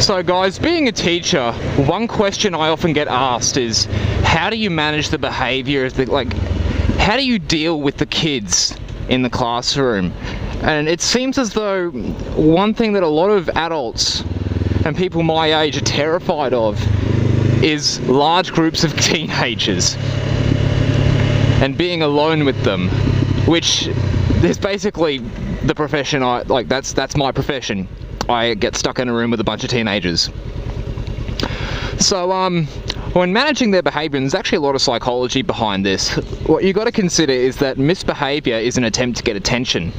So guys, being a teacher, one question I often get asked is, how do you manage the behaviour? How do you deal with the kids in the classroom? And it seems as though one thing that a lot of adults and people my age are terrified of is large groups of teenagers and being alone with them, which is basically the profession that's my profession. I get stuck in a room with a bunch of teenagers. So when managing their behaviour, and there's actually a lot of psychology behind this, what you've got to consider is that misbehaviour is an attempt to get attention.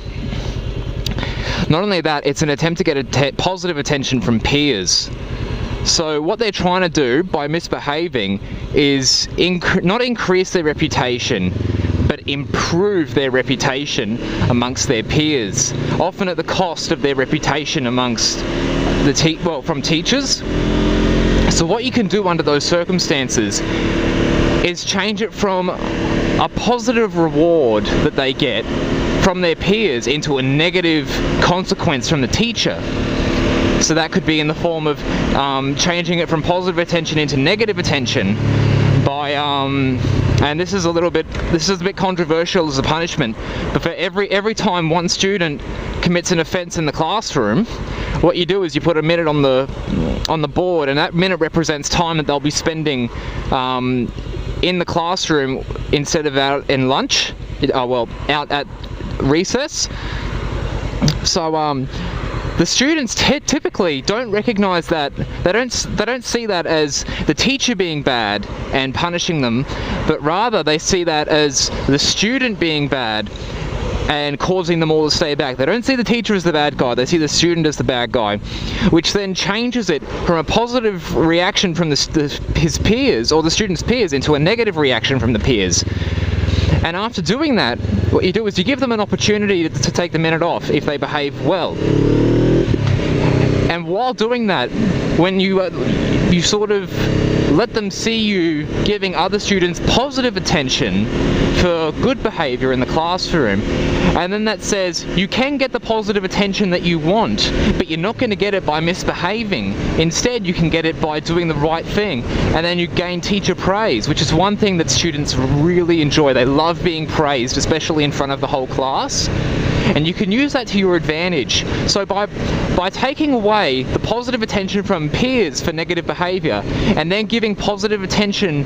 Not only that, it's an attempt to get positive attention from peers. So what they're trying to do by misbehaving is not increase their reputation, but improve their reputation amongst their peers, often at the cost of their reputation amongst from teachers. So what you can do under those circumstances is change it from a positive reward that they get from their peers into a negative consequence from the teacher. So that could be in the form of changing it from positive attention into negative attention by and this is a bit controversial as a punishment, but for every time one student commits an offence in the classroom, what you do is you put a minute on the board, and that minute represents time that they'll be spending in the classroom instead of out in lunch, out at recess. So the students typically don't recognise that. They don't see that as the teacher being bad and punishing them, but rather they see that as the student being bad and causing them all to stay back. They don't see the teacher as the bad guy, they see the student as the bad guy, which then changes it from a positive reaction from his peers, or the student's peers, into a negative reaction from the peers. And after doing that, what you do is you give them an opportunity to take the minute off if they behave well. And while doing that, when you sort of let them see you giving other students positive attention for good behaviour in the classroom, and then that says you can get the positive attention that you want, but you're not going to get it by misbehaving. Instead, you can get it by doing the right thing, and then you gain teacher praise, which is one thing that students really enjoy. They love being praised, especially in front of the whole class. And you can use that to your advantage. So by taking away the positive attention from peers for negative behaviour, and then giving positive attention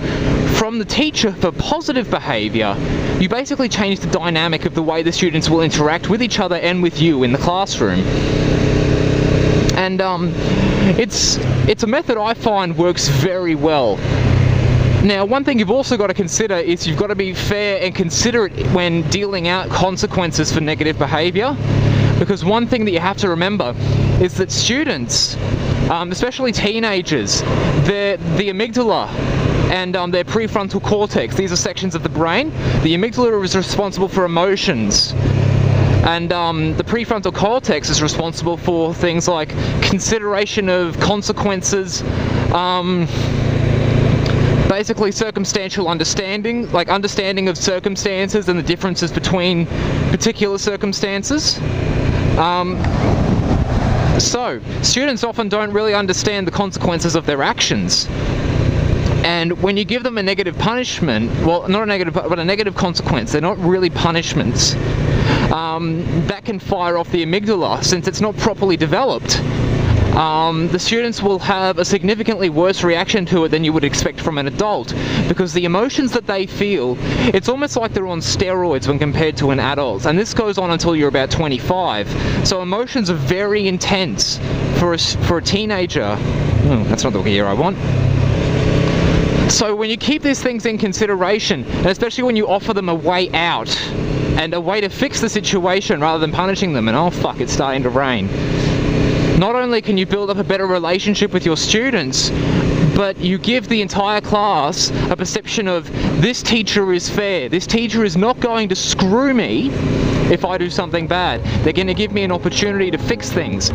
from the teacher for positive behaviour, you basically change the dynamic of the way the students will interact with each other and with you in the classroom. And it's a method I find works very well. Now, one thing you've also got to consider is you've got to be fair and considerate when dealing out consequences for negative behaviour, because one thing that you have to remember is that students, especially teenagers, the amygdala and their prefrontal cortex, these are sections of the brain. The amygdala is responsible for emotions, and the prefrontal cortex is responsible for things like consideration of consequences, basically circumstantial understanding, like understanding of circumstances and the differences between particular circumstances. So students often don't really understand the consequences of their actions. And when you give them a negative punishment, well, not a negative, but a negative consequence, they're not really punishments. That can fire off the amygdala, since it's not properly developed. The students will have a significantly worse reaction to it than you would expect from an adult, because the emotions that they feel, it's almost like they're on steroids when compared to an adult, and this goes on until you're about 25. So emotions are very intense for a teenager. That's not the year I want. So when you keep these things in consideration, and especially when you offer them a way out and a way to fix the situation rather than punishing them, and oh fuck, it's starting to rain. Not only can you build up a better relationship with your students, but you give the entire class a perception of, this teacher is fair, this teacher is not going to screw me if I do something bad. They're going to give me an opportunity to fix things.